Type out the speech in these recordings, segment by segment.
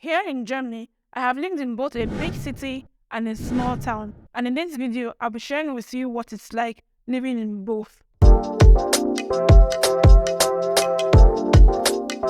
Here in Germany, I have lived in both a big city and a small town. And in this video, I'll be sharing with you what it's like living in both.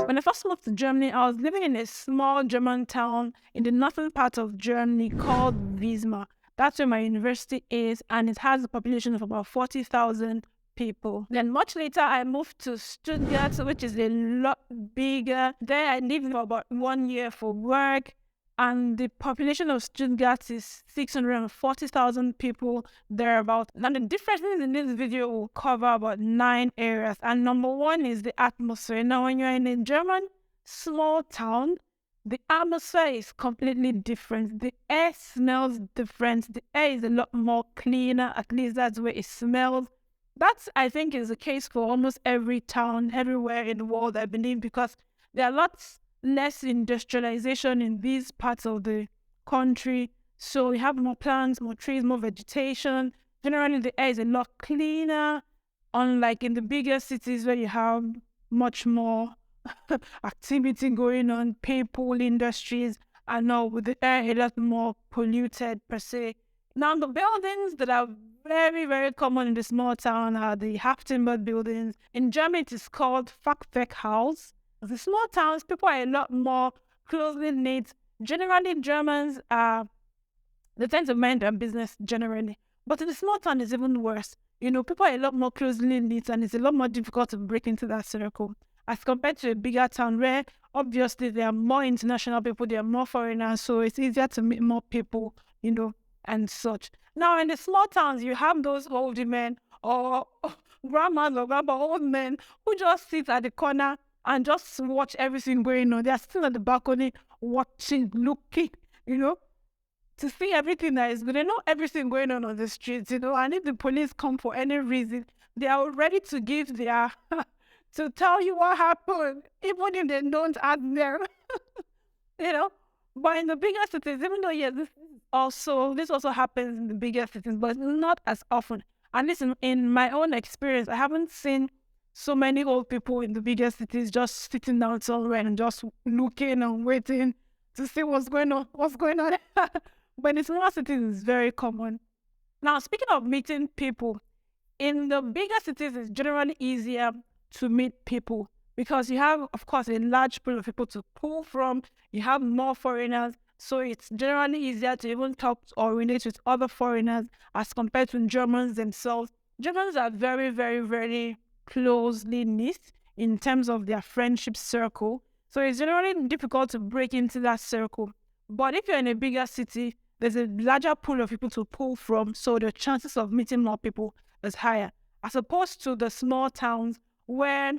When I first moved to Germany, I was living in a small German town in the northern part of Germany called Wismar. That's where my university is, and it has a population of about 40,000 people. Then much later, I moved to Stuttgart, which is a lot bigger. There, I lived for about 1 year for work, and the population of Stuttgart is 640,000 people, thereabout. Now, the differences in this video will cover about 9 areas, and number one is the atmosphere. Now, when you're in a German small town, the atmosphere is completely different. The air smells different. The air is a lot more cleaner. At least that's the way it smells. That, I think, is the case for almost every town, everywhere in the world, I believe, because there are lots less industrialization in these parts of the country. So you have more plants, more trees, more vegetation. Generally, the air is a lot cleaner, unlike in the bigger cities where you have much more activity going on, people, industries, and now with the air a lot more polluted per se. Now, the buildings that are very, very common in the small town are the half-timbered buildings. In Germany, it is called Fachwerkhaus. The small towns, people are a lot more closely knit. Generally, Germans they tend to mind their business generally. But in the small town, it's even worse. People are a lot more closely knit, and it's a lot more difficult to break into that circle as compared to a bigger town where obviously there are more international people, there are more foreigners, so it's easier to meet more people, and such. Now, in the small towns, you have those old men or grandmas or old men who just sit at the corner and just watch everything going on. They are still at the balcony watching, looking, to see everything that is good. They know everything going on the streets, and if the police come for any reason, they are ready to give their, to tell you what happened, even if they don't ask them, But in the bigger cities, even though, yes, this also happens in the bigger cities, but not as often. And listen, in my own experience, I haven't seen so many old people in the bigger cities just sitting down somewhere and just looking and waiting to see what's going on. But in smaller cities, it's very common. Now, speaking of meeting people, in the bigger cities, it's generally easier to meet people because you have, of course, a large pool of people to pull from. You have more foreigners, so it's generally easier to even talk or relate with other foreigners as compared to Germans themselves. Germans are very, very, very closely knit in terms of their friendship circle, so it's generally difficult to break into that circle. But if you're in a bigger city, there's a larger pool of people to pull from, so the chances of meeting more people is higher, as opposed to the small towns where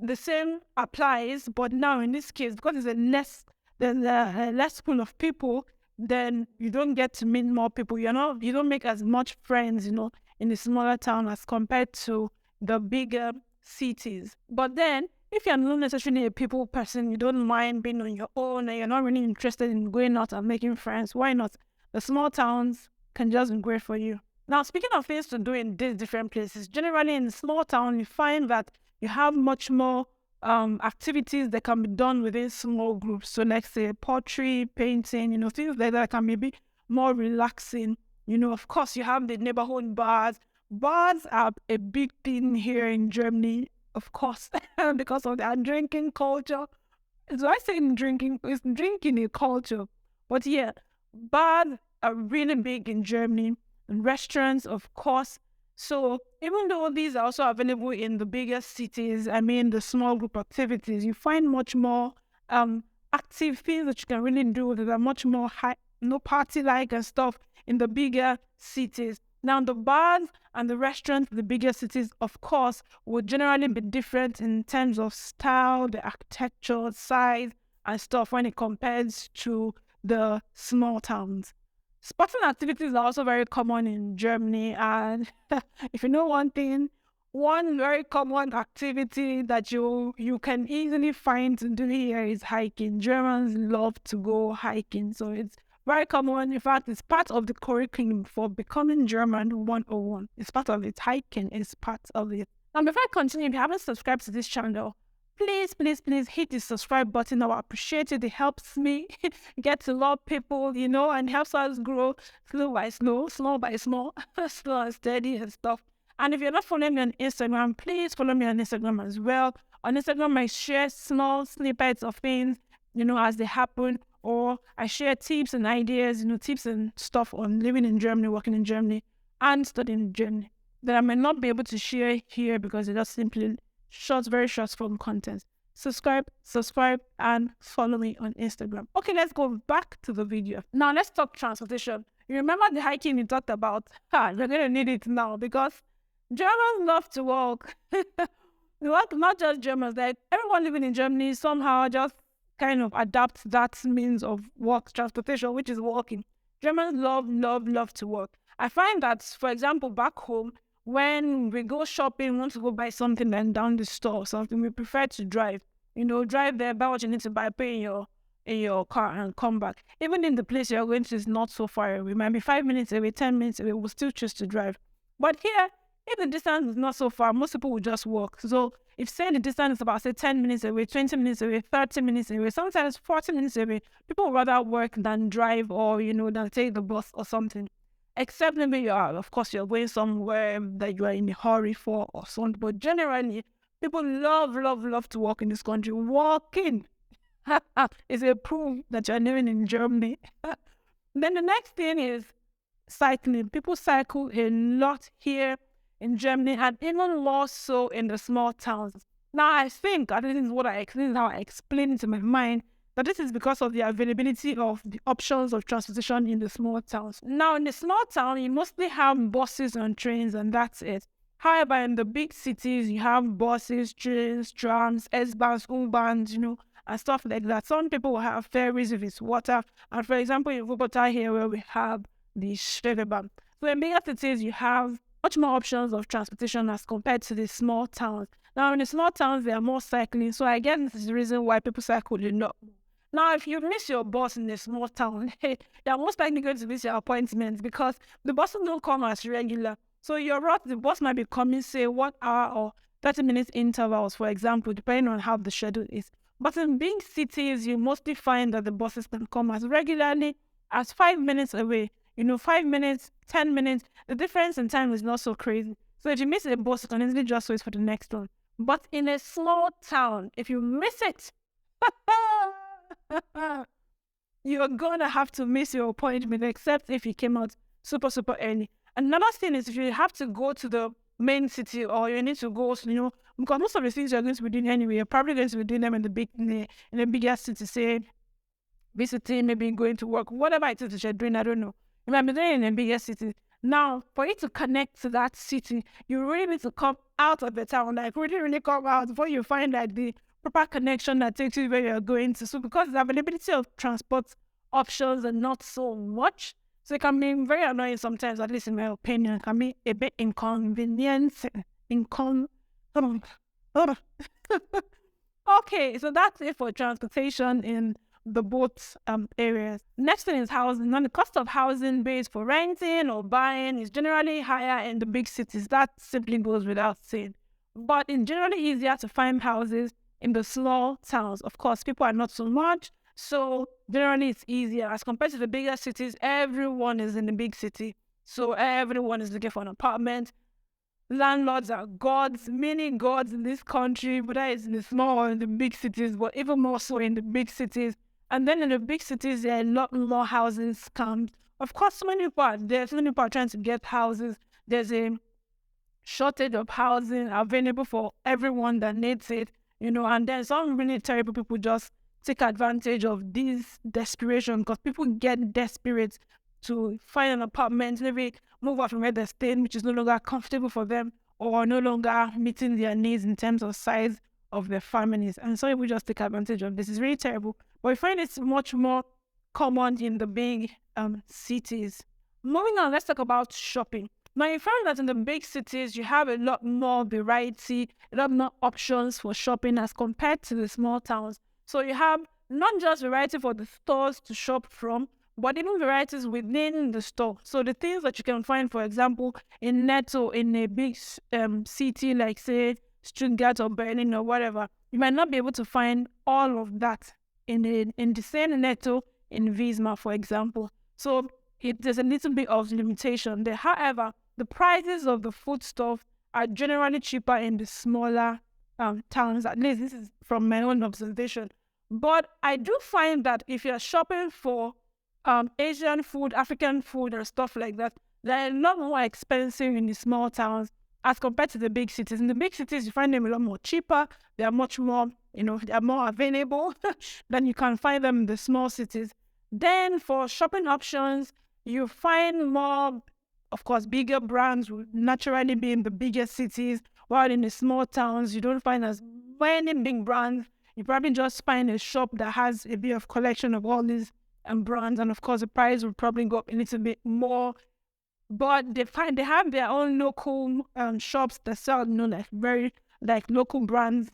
the same applies, but now in this case, because there's a less pool of people, then you don't get to meet more people. You don't make as much friends, in the smaller town as compared to the bigger cities. But then, if you're not necessarily a people person, you don't mind being on your own, and you're not really interested in going out and making friends, why not? The small towns can just be great for you. Now, speaking of things to do in these different places, generally in the small town, you find that you have much more activities that can be done within small groups. So, let's say pottery, painting, things like that can be more relaxing. Of course, you have the neighborhood bars. Bars are a big thing here in Germany, of course, because of their drinking culture. So I say drinking is drinking a culture. But yeah, bars are really big in Germany. And restaurants, of course. So even though these are also available in the bigger cities, the small group activities, you find much more active things that you can really do that are much more party-like and stuff in the bigger cities. Now, the bars and the restaurants in the bigger cities, of course, would generally be different in terms of style, the architecture, size, and stuff when it compares to the small towns. Sporting activities are also very common in Germany, and if you know one thing, one very common activity that you can easily find to do here is hiking. Germans love to go hiking, so it's very common. In fact, it's part of the curriculum for becoming German 101. It's part of it. Hiking is part of it. Now, before I continue, if you haven't subscribed to this channel, please, please, please hit the subscribe button. I will appreciate it. It helps me get to love people, and helps us grow slow by slow, small by small, slow and steady and stuff. And if you're not following me on Instagram, please follow me on Instagram as well. On Instagram, I share small snippets of things, as they happen, or I share tips and ideas, tips and stuff on living in Germany, working in Germany, and studying in Germany that I may not be able to share here because it's just simply very short form content. Subscribe, and follow me on Instagram. Okay, let's go back to the video. Now, let's talk transportation. You remember the hiking we talked about? You're going to need it now because Germans love to walk. Not just Germans, like everyone living in Germany somehow just kind of adapts that means of transportation, which is walking. Germans love to walk. I find that, for example, back home, when we go shopping, want to go buy something, then down the store or something, we prefer to drive. Drive there, buy what you need to buy, pay in your car and come back. Even in the place you're going to is not so far away. It might be 5 minutes away, 10 minutes away, we'll still choose to drive. But here, if the distance is not so far, most people will just walk. So if say the distance is about, say, 10 minutes away, 20 minutes away, 30 minutes away, sometimes 40 minutes away, people would rather work than drive or, than take the bus or something. Except maybe of course, you're going somewhere that you are in a hurry for or something. But generally, people love to walk in this country. Walking is a proof that you're living in Germany. Then the next thing is cycling. People cycle a lot here in Germany and even more so in the small towns. Now, I think, and this is how I explain it to my mind, that this is because of the availability of the options of transportation in the small towns. Now, in the small town, you mostly have buses and trains, and that's it. However, in the big cities, you have buses, trains, trams, S-Bahns, U-Bahns, and stuff like that. Some people will have ferries if it's water. And for example, in Bogota here, where we have the Schwebebahn. So in bigger cities, you have much more options of transportation as compared to the small towns. Now, in the small towns, there are more cycling. So I guess this is the reason why people cycle a lot. Now, if you miss your bus in a small town, you're most likely going to miss your appointments because the buses don't come as regular. So the bus might be coming, say, 1 hour or 30 minutes intervals, for example, depending on how the schedule is. But in big cities, you mostly find that the buses can come as regularly as 5 minutes away. 5 minutes, 10 minutes, the difference in time is not so crazy. So if you miss a bus, you can easily just wait for the next one. But in a small town, if you miss it, you're gonna have to miss your appointment, except if you came out super early. Another thing is if you have to go to the main city or you need to go, because most of the things you're going to be doing anyway, you're probably going to be doing them in the bigger city, say visiting, maybe going to work, whatever it is that you're doing, I don't know. You might be doing it in a bigger city. Now, for you to connect to that city, you really need to come out of the town, like really come out before you find like the proper connection that takes you where you're going to. So because the availability of transport options are not so much, so it can be very annoying sometimes, at least in my opinion. It can be a bit inconvenient. Okay, so that's it for transportation in the both areas. Next thing is housing. Now, the cost of housing based for renting or buying is generally higher in the big cities. That simply goes without saying. But it's generally easier to find houses in the small towns. Of course, people are not so much, so generally it's easier. As compared to the bigger cities, everyone is in the big city, so everyone is looking for an apartment. Landlords are gods, many gods in this country, whether it's in the small or in the big cities, but even more so in the big cities. And then in the big cities, there are a lot more housing scams. Of course, so many people are there, so many people are trying to get houses. There's a shortage of housing available for everyone that needs it, and then some really terrible people just take advantage of this desperation because people get desperate to find an apartment, maybe move out from where they're staying, which is no longer comfortable for them or no longer meeting their needs in terms of size of their families. And some people just take advantage of this. It's really terrible. But we find it's much more common in the big cities. Moving on, let's talk about shopping. Now, you find that in the big cities, you have a lot more variety, a lot more options for shopping as compared to the small towns. So you have not just variety for the stores to shop from, but even varieties within the store. So the things that you can find, for example, in Netto, in a big city like, say, Stuttgart or Berlin or whatever, you might not be able to find all of that in the same netto in Visma, for example. So there's a little bit of limitation there. However, the prices of the food stuff are generally cheaper in the smaller towns. At least this is from my own observation. But I do find that if you're shopping for Asian food, African food, and stuff like that, they're a lot more expensive in the small towns as compared to the big cities. In the big cities, you find them a lot more cheaper. They are much more, they are more available than you can find them in the small cities. Then for shopping options, you find more, of course, bigger brands would naturally be in the bigger cities, while in the small towns, you don't find as many big brands. You probably just find a shop that has a bit of collection of all these brands, and of course, the price will probably go up a little bit more. But they have their own local shops that sell, like local brands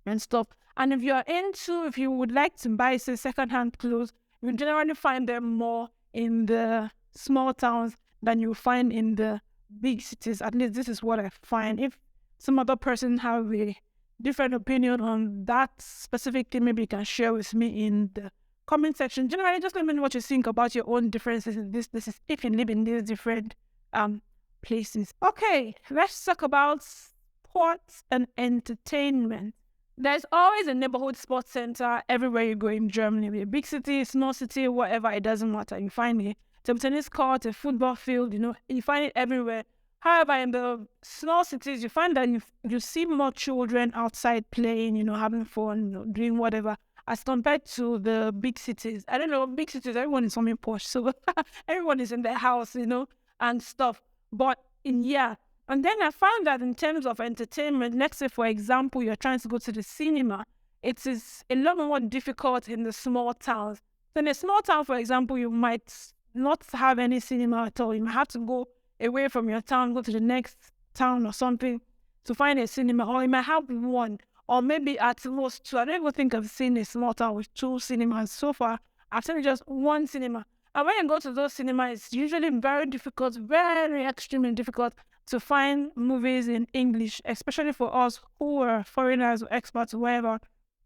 and stuff. And if you would like to buy, say, secondhand clothes, you generally find them more in the small towns than you find in the big cities. At least this is what I find. If some other person have a different opinion on that specific thing, maybe you can share with me in the comment section. Generally, just let me know what you think about your own differences in this places if you live in these different places. Okay, let's talk about sports and entertainment. There's always a neighborhood sports center everywhere you go in Germany. A big city, small city, whatever, it doesn't matter. You find a table tennis court, a football field, you find it everywhere. However, in the small cities, you find that you see more children outside playing, having fun, doing whatever, as compared to the big cities. I don't know, big cities, everyone is something posh, so everyone is in their house, and stuff. But yeah, and then I found that in terms of entertainment, let's say, for example, you're trying to go to the cinema, it is a lot more difficult in the small towns. So in a small town, for example, you might not have any cinema at all. You might have to go away from your town, go to the next town or something to find a cinema, or you might have one, or maybe at most two. I don't even think I've seen a small town with two cinemas so far. I've seen just one cinema. And when you go to those cinemas, it's usually very difficult, very extremely difficult to find movies in English, especially for us who are foreigners or expats or whatever,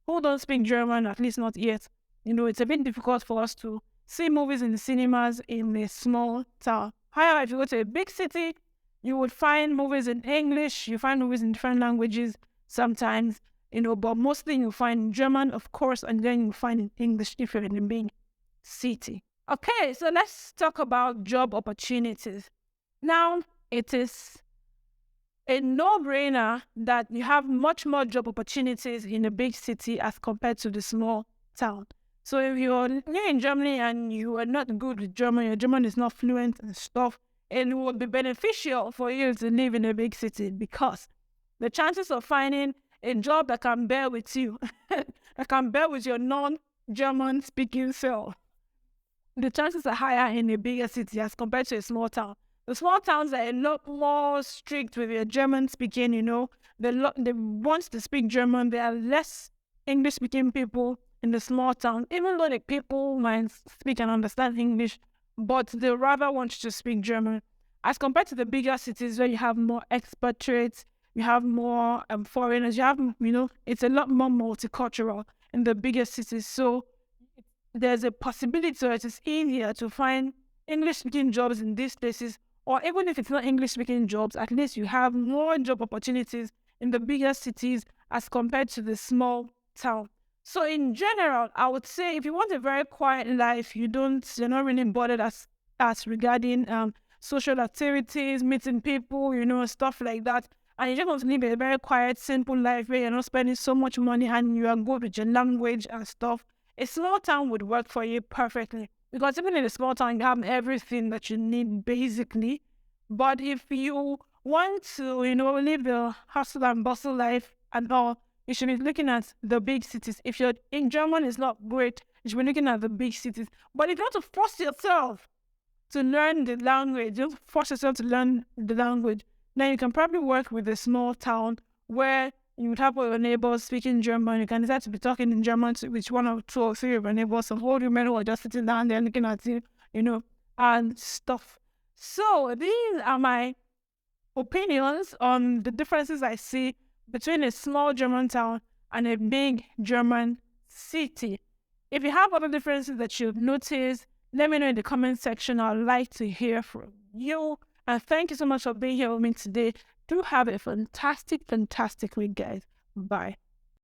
who don't speak German, at least not yet. It's a bit difficult for us to see movies in the cinemas in a small town. However, if you go to a big city, you would find movies in English, you find movies in different languages sometimes, but mostly you find in German, of course, and then you find in English if you're in a big city. Okay, so let's talk about job opportunities. Now, it is a no-brainer that you have much more job opportunities in a big city as compared to the small town. So if you're new in Germany and you are not good with German, your German is not fluent and stuff, it would be beneficial for you to live in a big city because the chances of finding a job that can bear with you, that can bear with your non-German speaking self, the chances are higher in a bigger city as compared to a small town. The small towns are a lot more strict with your German speaking, They want to speak German. There are less English speaking people in the small town, even though the people might speak and understand English, but they rather want you to speak German. As compared to the bigger cities where you have more expatriates, you have more foreigners, it's a lot more multicultural in the bigger cities. So there's a possibility that it is easier to find English-speaking jobs in these places, or even if it's not English-speaking jobs, at least you have more job opportunities in the bigger cities as compared to the small town. So in general, I would say if you want a very quiet life, you're not really bothered as regarding social activities, meeting people, stuff like that, and you just want to live a very quiet, simple life where you're not spending so much money and you are good with your language and stuff, a small town would work for you perfectly. Because even in a small town, you have everything that you need basically. But if you want to, live the hustle and bustle life and all, you should be looking at the big cities. If you're in German, is not great, you should be looking at the big cities. But if you want to force yourself to learn the language, then you can probably work with a small town where you would have all your neighbors speaking German. You can decide to be talking in German with one or two or three of your neighbors. Some whole men who are just sitting down there looking at you, and stuff. So these are my opinions on the differences I see between a small German town and a big German city. If you have other differences that you've noticed, let me know in the comment section. I'd like to hear from you. And thank you so much for being here with me today. Do have a fantastic, fantastic week, guys. Bye.